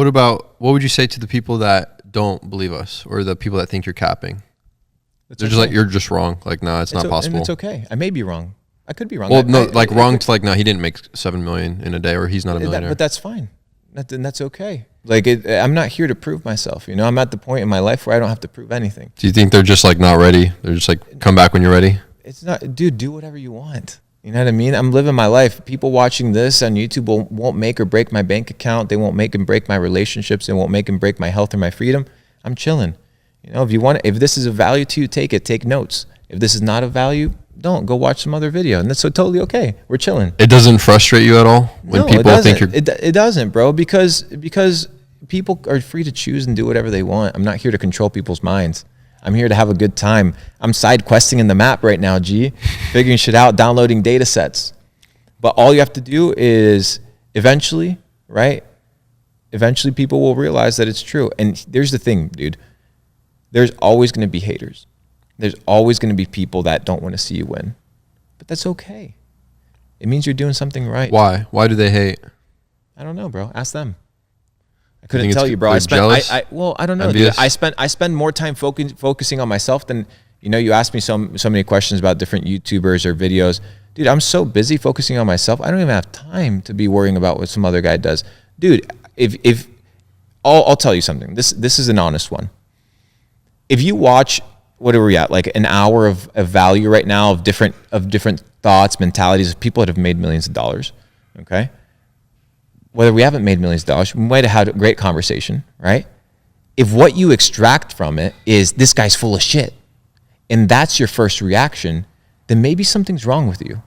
what would you say to the people that don't believe us, or the people that think you're capping? They're just like, you're just wrong. Like, no, it's not possible. And it's okay. I may be wrong. I could be wrong. Well, wrong to like, no, he didn't make 7 million in a day, or he's not a millionaire. But that's fine. That's okay. Like, I'm not here to prove myself. You know, I'm at the point in my life where I don't have to prove anything. Do you think they're just like not ready? They're just like, come back when you're ready? It's not, dude, do whatever you want. You know what I mean? I'm living my life. People watching this on YouTube won't make or break my bank account. They won't make and break my relationships. They won't make and break my health or my freedom. I'm chilling. You know, if this is a value to you, take it. Take notes. If this is not a value, don't. Go watch some other video. And that's so totally okay. We're chilling. It doesn't frustrate you at all when people think you're... It doesn't, bro, because people are free to choose and do whatever they want. I'm not here to control people's minds. I'm here to have a good time. I'm side questing in the map right now, G. Figuring shit out, downloading data sets. But all you have to do is eventually, right? Eventually people will realize that it's true. And there's the thing, dude. There's always going to be haters. There's always going to be people that don't want to see you win. But that's okay. It means you're doing something right. Why? Why do they hate? I don't know, bro. Ask them. I couldn't tell you, bro. I don't know. Dude, I spend more time focusing on myself than, you know, you asked me so many questions about different YouTubers or videos. Dude, I'm so busy focusing on myself. I don't even have time to be worrying about what some other guy does. Dude, if I'll tell you something. This is an honest one. If you watch, what are we at? Like an hour of value right now of different thoughts, mentalities of people that have made millions of dollars. Okay. Whether we haven't made millions of dollars, we might have had a great conversation, right? If what you extract from it is this guy's full of shit, and that's your first reaction, then maybe something's wrong with you,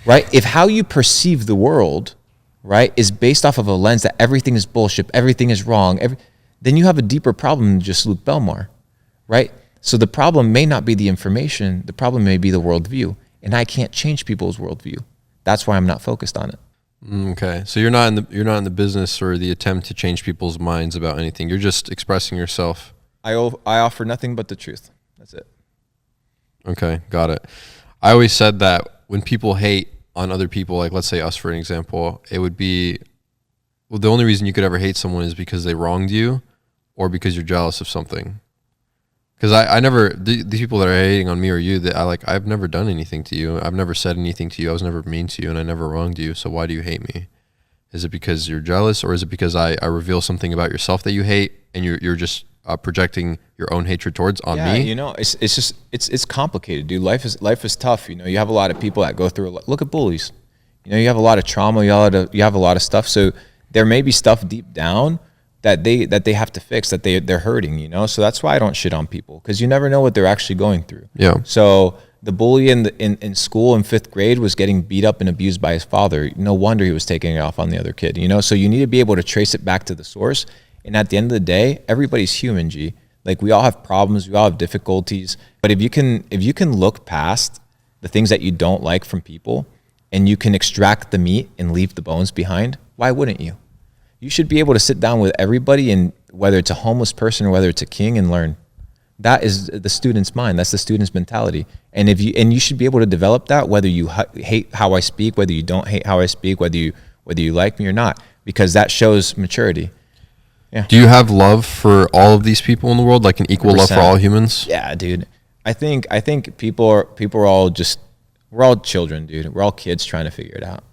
right? If how you perceive the world, right, is based off of a lens that everything is bullshit, everything is wrong, then you have a deeper problem than just Luke Belmar, right? So the problem may not be the information, the problem may be the worldview, and I can't change people's worldview. That's why I'm not focused on it. Okay, so you're not in the business or the attempt to change people's minds about anything. You're just expressing yourself. I offer nothing but the truth. That's it. Okay, got it. I always said that when people hate on other people, like let's say us for an example, it would be, well, the only reason you could ever hate someone is because they wronged you or because you're jealous of something. Because I never, these people that are hating on me or you, I've never done anything to you. I've never said anything to you. I was never mean to you and I never wronged you. So why do you hate me? Is it because you're jealous, or is it because I reveal something about yourself that you hate and you're just projecting your own hatred towards on me? Yeah, you know, it's complicated, dude. Life is tough. You know, you have a lot of people that go through, look at bullies. You know, you have a lot of trauma, you have a lot of stuff. So there may be stuff deep down that they have to fix, that they're hurting, you know? So that's why I don't shit on people, because you never know what they're actually going through. Yeah. So the bully in school in 5th grade was getting beat up and abused by his father. No wonder he was taking it off on the other kid, you know? So you need to be able to trace it back to the source. And at the end of the day, everybody's human, G. Like, we all have problems, we all have difficulties. But if you can look past the things that you don't like from people, and you can extract the meat and leave the bones behind, why wouldn't you? You should be able to sit down with everybody, and whether it's a homeless person or whether it's a king, and learn. That is the student's mind. That's the student's mentality. And you should be able to develop that, whether you hate how I speak, whether you don't hate how I speak, whether you like me or not, because that shows maturity. Yeah. Do you have love for all of these people in the world, like an equal 100%. Love for all humans? Yeah, dude. I think people are all just, we're all children, dude. We're all kids trying to figure it out.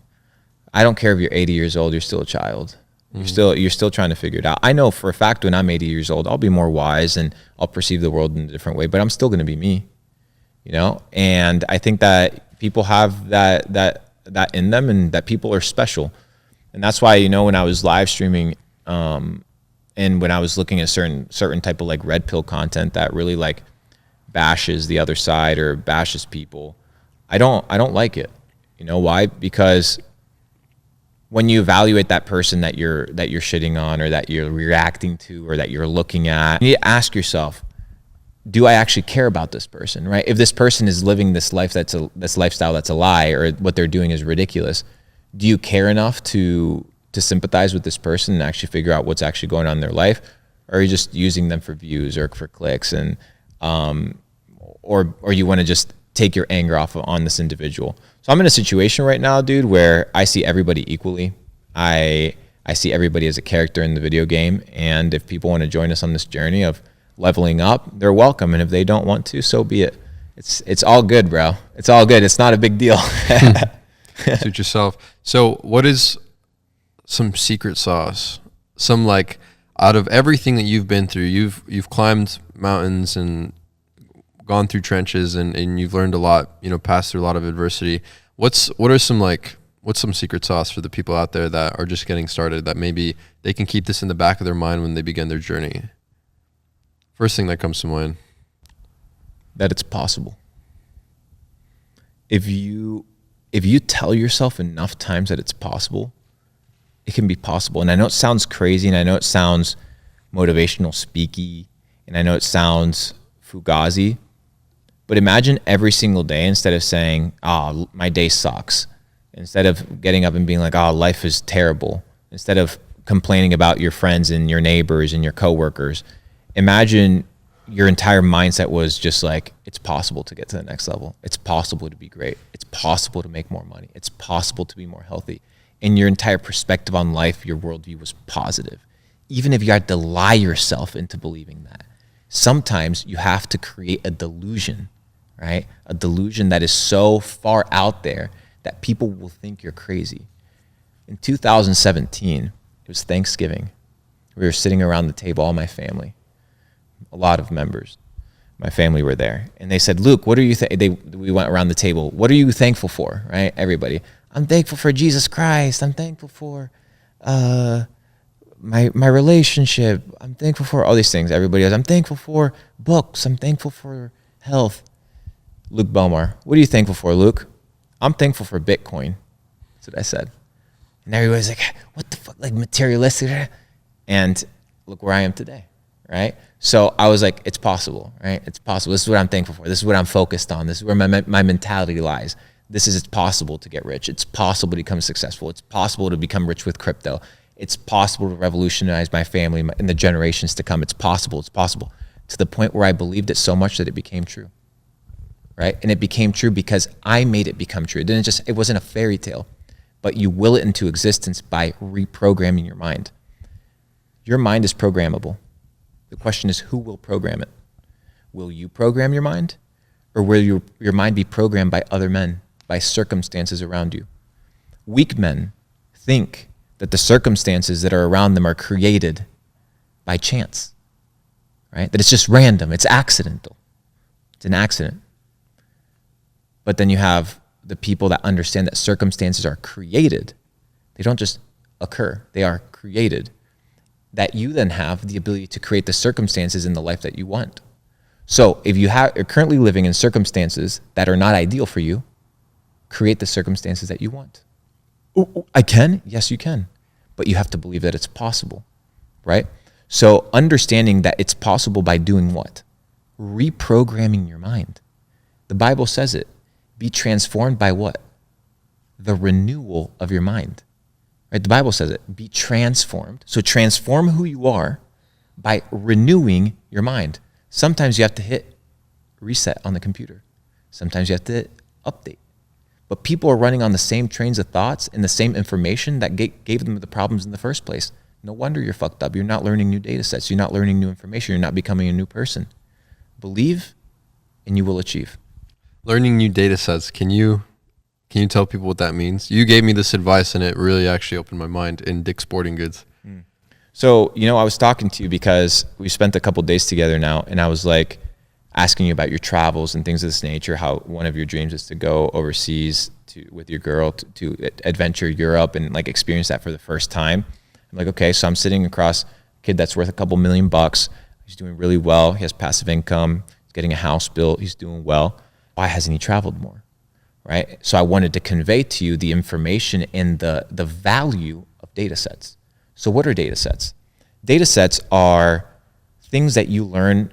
I don't care if you're 80 years old, you're still a child. You're still trying to figure it out. I know for a fact when I'm 80 years old, I'll be more wise and I'll perceive the world in a different way, but I'm still going to be me, you know? And I think that people have that in them, and that people are special. And that's why, you know, when I was live streaming, and when I was looking at certain type of like red pill content that really like bashes the other side or bashes people, I don't like it. You know why? Because when you evaluate that person that you're shitting on, or that you're reacting to, or that you're looking at, you need to ask yourself, do I actually care about this person, right? If this person is living this life this lifestyle that's a lie, or what they're doing is ridiculous, do you care enough to sympathize with this person and actually figure out what's actually going on in their life? Or are you just using them for views or for clicks, and or you want to just take your anger off on this individual? So I'm in a situation right now, dude, where I see everybody equally. I I see everybody as a character in the video game. And if people want to join us on this journey of leveling up, they're welcome. And if they don't want to, so be it. It's all good, bro. It's all good. It's not a big deal. Suit yourself. So what is some secret sauce? Some, like, out of everything that you've been through, you've climbed mountains and gone through trenches and you've learned a lot, you know, passed through a lot of adversity. What's some secret sauce for the people out there that are just getting started, that maybe they can keep this in the back of their mind when they begin their journey? First thing that comes to mind. That it's possible. If you tell yourself enough times that it's possible, it can be possible. And I know it sounds crazy, and I know it sounds motivational speaky, and I know it sounds fugazi, but imagine every single day, instead of saying, "Oh, my day sucks," instead of getting up and being like, "Oh, life is terrible," instead of complaining about your friends and your neighbors and your coworkers, imagine your entire mindset was just like, it's possible to get to the next level. It's possible to be great. It's possible to make more money. It's possible to be more healthy. And your entire perspective on life, your worldview was positive. Even if you had to lie yourself into believing that. Sometimes you have to create a delusion, right? A delusion that is so far out there that people will think you're crazy. In 2017, it was Thanksgiving. We were sitting around the table, all my family. A lot of members, my family were there, and they said, "Luke, what are you?" We went around the table. What are you thankful for? Right, everybody. I'm thankful for Jesus Christ. I'm thankful for my relationship. I'm thankful for all these things. Everybody else, I'm thankful for books. I'm thankful for health. Luke Belmar, what are you thankful for, Luke? I'm thankful for Bitcoin. That's what I said, and everybody's like, "What the fuck? Like materialistic?" And look where I am today. Right? So I was like, it's possible, right? It's possible. This is what I'm thankful for. This is what I'm focused on. This is where my mentality lies. It's possible to get rich. It's possible to become successful. It's possible to become rich with crypto. It's possible to revolutionize my family in the generations to come. It's possible. It's possible. To the point where I believed it so much that it became true, right? And it became true because I made it become true. It wasn't a fairy tale, but you will it into existence by reprogramming your mind. Your mind is programmable. The question is, who will program it? Will you program your mind, or will your mind be programmed by other men, by circumstances around you? Weak men think that the circumstances that are around them are created by chance, right? That it's just random, it's accidental. It's an accident. But then you have the people that understand that circumstances are created. They don't just occur, they are created. That you then have the ability to create the circumstances in the life that you want. So if you're currently living in circumstances that are not ideal for you, create the circumstances that you want. I can? Yes, you can. But you have to believe that it's possible, right? So understanding that it's possible by doing what? Reprogramming your mind. The Bible says it. Be transformed by what? The renewal of your mind. Right? The Bible says it. Be transformed. So transform who you are by renewing your mind. Sometimes you have to hit reset on the computer. Sometimes you have to hit update. But people are running on the same trains of thoughts and the same information that gave them the problems in the first place. No wonder you're fucked up. You're not learning new data sets. You're not learning new information. You're not becoming a new person. Believe and you will achieve. Learning new data sets. Can you tell people what that means? You gave me this advice and it really actually opened my mind in Dick's Sporting Goods. So, I was talking to you because we spent a couple days together now, and I was like asking you about your travels and things of this nature, how one of your dreams is to go overseas with your girl to adventure Europe and like experience that for the first time. I'm like, okay, so I'm sitting across a kid that's worth a couple $1,000,000. He's doing really well. He has passive income. He's getting a house built. He's doing well. Why hasn't he traveled more? Right? So I wanted to convey to you the information and the value of data sets. So what are data sets? Data sets are things that you learn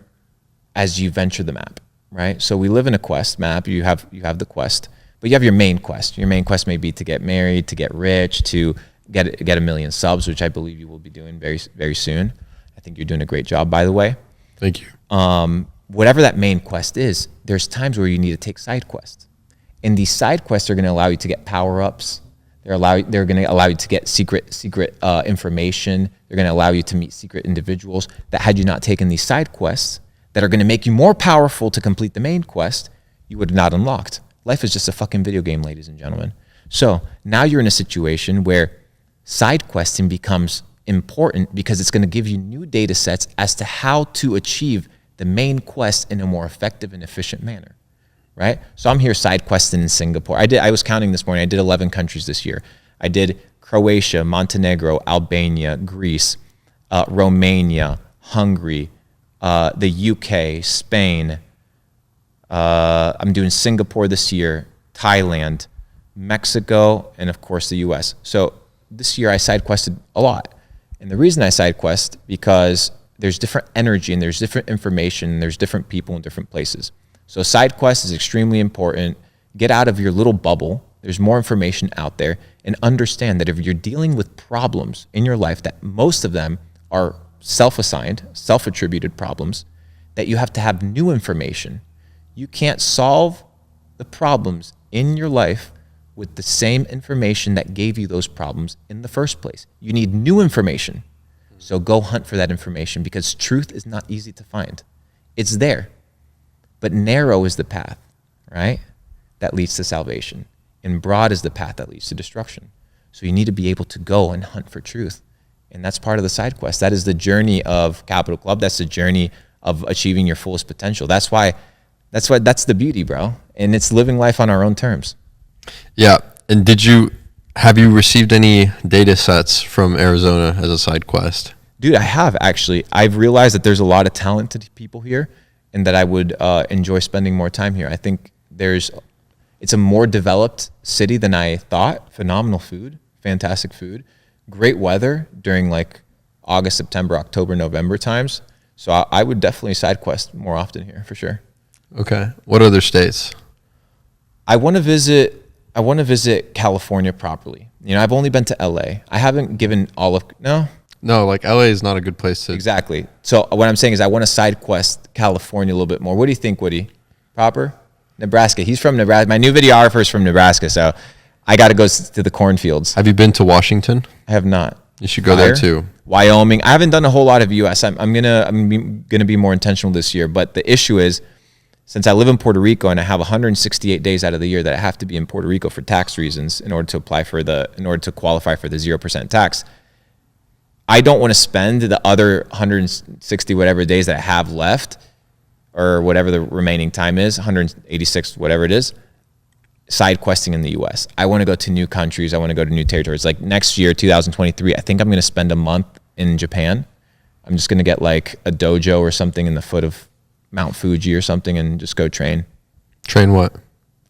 as you venture the map, right? So we live in a quest map. You have the quest, but you have your main quest. Your main quest may be to get married, to get rich, to get 1 million subs, which I believe you will be doing very, very soon. I think you're doing a great job, by the way. Thank you. Whatever that main quest is, there's times where you need to take side quests. And these side quests are going to allow you to get power-ups. They're going to allow you to get secret information. They're going to allow you to meet secret individuals that, had you not taken these side quests that are going to make you more powerful to complete the main quest, you would have not unlocked. Life is just a fucking video game, ladies and gentlemen. So now you're in a situation where side questing becomes important because it's going to give you new data sets as to how to achieve the main quest in a more effective and efficient manner, right? So I'm here side questing in Singapore. I was counting this morning. I did 11 countries this year. I did Croatia, Montenegro, Albania, Greece, Romania, Hungary, the UK, Spain. I'm doing Singapore this year, Thailand, Mexico, and of course the US. So this year I side quested a lot. And the reason I side quest, because there's different energy and there's different information and there's different people in different places. So side quest is extremely important. Get out of your little bubble. There's more information out there, and understand that if you're dealing with problems in your life, that most of them are self-assigned, self-attributed problems, that you have to have new information. You can't solve the problems in your life with the same information that gave you those problems in the first place. You need new information. So go hunt for that information, because truth is not easy to find. It's there, but narrow is the path, right? That leads to salvation. And broad is the path that leads to destruction. So you need to be able to go and hunt for truth. And that's part of the side quest. That is the journey of Capital Club. That's the journey of achieving your fullest potential. That's the beauty, bro. And it's living life on our own terms. Yeah. And have you received any data sets from Arizona as a side quest? Dude, I have actually. I've realized that there's a lot of talented people here, and that I would enjoy spending more time here. I think it's a more developed city than I thought. Phenomenal food, fantastic food, great weather during like August, September, October, November times. So I would definitely side quest more often here for sure. Okay. What other states? I want to visit California properly. You know, I've only been to LA. I haven't given No, like LA is not a good place to. Exactly. So what I'm saying is I want to side quest California a little bit more. What do you think, Woody? Proper? Nebraska. He's from Nebraska. My new videographer is from Nebraska, so I got to go to the cornfields. Have you been to Washington? I have not. You should go there too. Wyoming. I haven't done a whole lot of US. I'm gonna be more intentional this year. But the issue is, since I live in Puerto Rico and I have 168 days out of the year that I have to be in Puerto Rico for tax reasons in order to qualify for the 0% tax, I don't want to spend the other 160 whatever days that I have left, or whatever the remaining time is, 186 whatever it is, side questing in the US. I want to go to new countries. I want to go to new territories. Like next year, 2023, I think I'm going to spend a month in Japan. I'm just going to get like a dojo or something in the foot of Mount Fuji or something and just go train. Train what?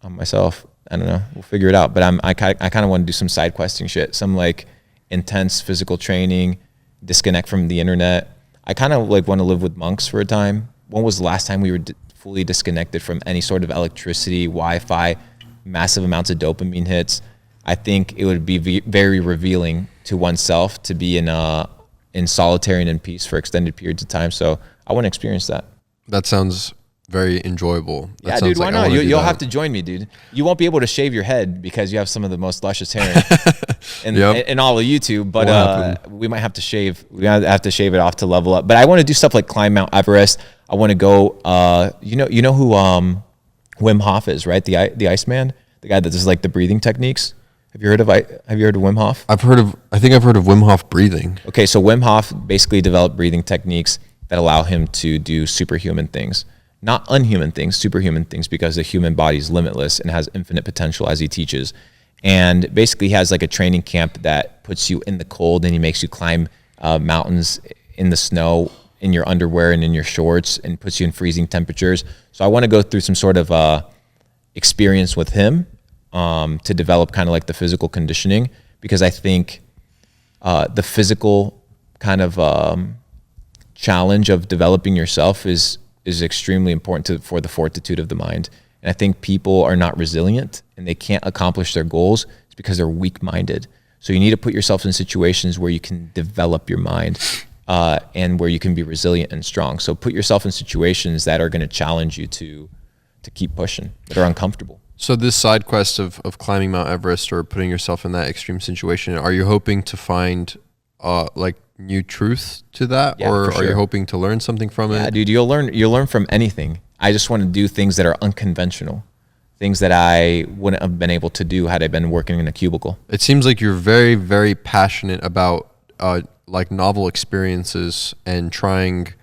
On myself. I don't know. We'll figure it out. But I kind of want to do some side questing shit. Some like intense physical training, disconnect from the internet. I kind of like want to live with monks for a time. When was the last time we were fully disconnected from any sort of electricity, Wi-Fi, massive amounts of dopamine hits? I think it would be very revealing to oneself to be in solitary and in peace for extended periods of time. So I want to experience that. That sounds very enjoyable. Yeah, dude, why not? You'll have to join me, dude. You won't be able to shave your head because you have some of the most luscious hair in all of YouTube, but we might have to shave. We have to shave it off to level up. But I want to do stuff like climb Mount Everest. I want to go, you know who Wim Hof is, right? The Iceman, the guy that does like the breathing techniques. Have you heard of Wim Hof? I think I've heard of Wim Hof breathing. Okay, so Wim Hof basically developed breathing techniques that allow him to do superhuman things. Not unhuman things, superhuman things, because the human body is limitless and has infinite potential, as he teaches. And basically he has like a training camp that puts you in the cold and he makes you climb mountains in the snow in your underwear and in your shorts and puts you in freezing temperatures. So I want to go through some sort of experience with him to develop kind of like the physical conditioning, because I think the physical kind of challenge of developing yourself is extremely important for the fortitude of the mind. And I think people are not resilient and they can't accomplish their goals. It's because they're weak-minded. So you need to put yourself in situations where you can develop your mind and where you can be resilient and strong. So put yourself in situations that are going to challenge you to keep pushing, that are uncomfortable. So this side quest of climbing Mount Everest or putting yourself in that extreme situation, are you hoping to find like new truth to that, Yeah, or for are you sure. hoping to learn something from Yeah, it? dude, you'll learn from anything. I just want to do things that are unconventional, things that I wouldn't have been able to do had I been working in a cubicle. It seems like you're very, very passionate about like novel experiences and trying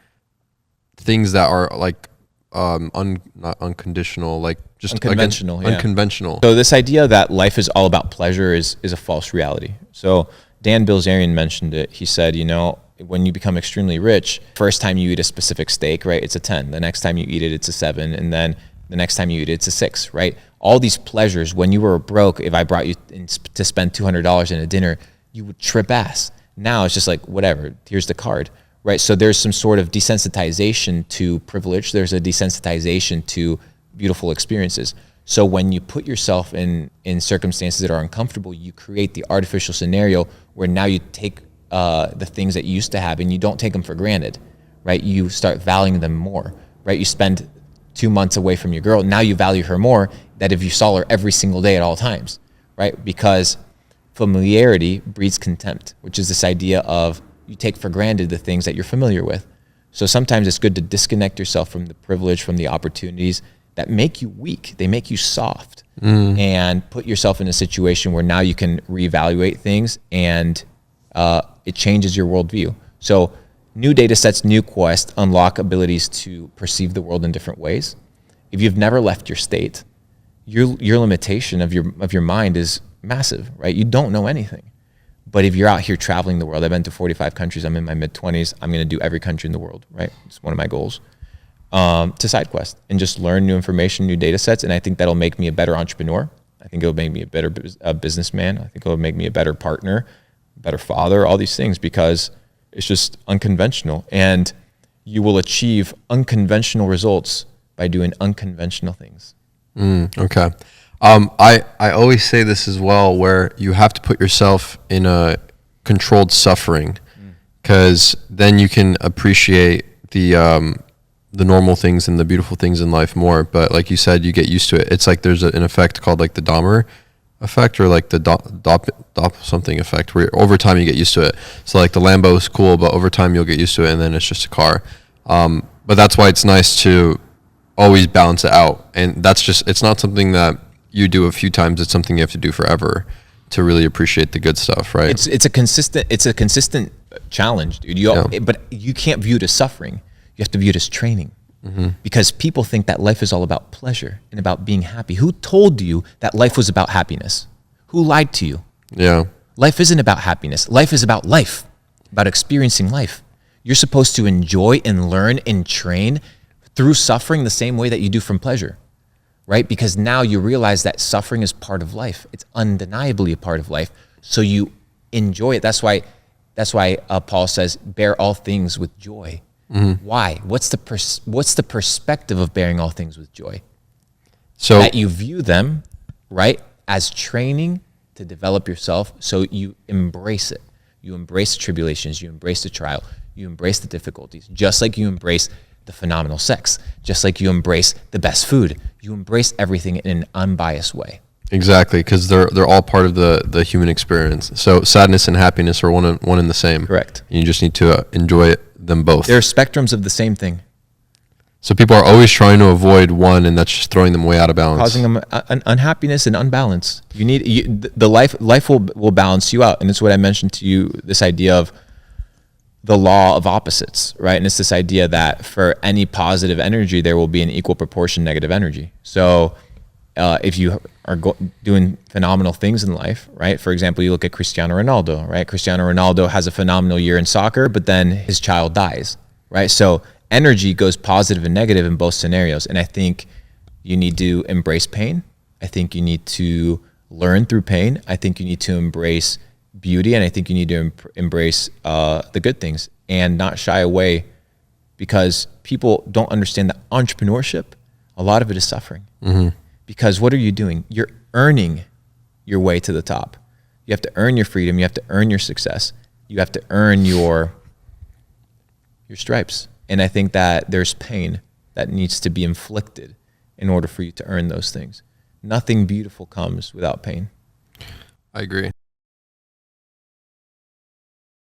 things that are like not unconditional, like just Unconventional, yeah. unconventional. So this idea that life is all about pleasure is a false reality. So Dan Bilzerian mentioned it. He said, you know, when you become extremely rich, first time you eat a specific steak, right, it's a 10. The next time you eat it, it's a 7. And then the next time you eat it, it's a 6, right? All these pleasures, when you were broke, if I brought you to spend $200 in a dinner, you would trip ass. Now it's just like, whatever, here's the card, right? So there's some sort of desensitization to privilege. There's a desensitization to beautiful experiences. So when you put yourself in circumstances that are uncomfortable, you create the artificial scenario where now you take the things that you used to have and you don't take them for granted, right? You start valuing them more, right? You spend 2 months away from your girl. Now you value her more than if you saw her every single day at all times, right? Because familiarity breeds contempt, which is this idea of you take for granted the things that you're familiar with. So sometimes it's good to disconnect yourself from the privilege, from the opportunities that make you weak. They make you soft, and put yourself in a situation where now you can reevaluate things, and it changes your worldview. So new data sets, new quests unlock abilities to perceive the world in different ways. If you've never left your state, your limitation of your mind is massive, right? You don't know anything. But if you're out here traveling the world, I've been to 45 countries, I'm in my mid-20s, I'm going to do every country in the world, right? It's one of my goals. To side quest and just learn new information, new data sets. And I think that'll make me a better entrepreneur. I think it'll make me a better businessman. I think it'll make me a better partner, better father, all these things, because it's just unconventional. And you will achieve unconventional results by doing unconventional things. Okay. I always say this as well, where you have to put yourself in a controlled suffering, because then you can appreciate the normal things and the beautiful things in life more. But like you said, you get used to it. It's like there's an effect called like the Dahmer effect, or like the Dop something effect, where over time you get used to it. So like the Lambo is cool, but over time you'll get used to it, and then it's just a car. But that's why it's nice to always balance it out. And that's just, it's not something that you do a few times. It's something you have to do forever to really appreciate the good stuff, right? It's a consistent challenge, dude. But you can't view it as suffering. You have to view it as training, because people think that life is all about pleasure and about being happy. Who told you that life was about happiness? Who lied to you? Yeah. Life isn't about happiness. Life is about life, about experiencing life. You're supposed to enjoy and learn and train through suffering the same way that you do from pleasure, right? Because now you realize that suffering is part of life. It's undeniably a part of life. So you enjoy it. That's why Paul says, bear all things with joy. Why? What's the perspective of bearing all things with joy? So that you view them, right, as training to develop yourself. So you embrace it. You embrace the tribulations. You embrace the trial. You embrace the difficulties. Just like you embrace the phenomenal sex. Just like you embrace the best food. You embrace everything in an unbiased way. Exactly, because they're all part of the human experience. So sadness and happiness are one and the same. Correct. And you just need to enjoy them both. They're spectrums of the same thing. So people are always trying to avoid one, and that's just throwing them way out of balance, causing them unhappiness and unbalance. The life will balance you out, and it's what I mentioned to you. This idea of the law of opposites, right? And it's this idea that for any positive energy, there will be an equal proportion negative energy. So if you are doing phenomenal things in life, right? For example, you look at Cristiano Ronaldo, right? Cristiano Ronaldo has a phenomenal year in soccer, but then his child dies, right? So energy goes positive and negative in both scenarios. And I think you need to embrace pain. I think you need to learn through pain. I think you need to embrace beauty. And I think you need to embrace the good things and not shy away, because people don't understand that entrepreneurship, a lot of it is suffering. Because what are you doing? You're earning your way to the top. You have to earn your freedom. You have to earn your success. You have to earn your stripes. And I think that there's pain that needs to be inflicted in order for you to earn those things. nothing beautiful comes without pain. I agree.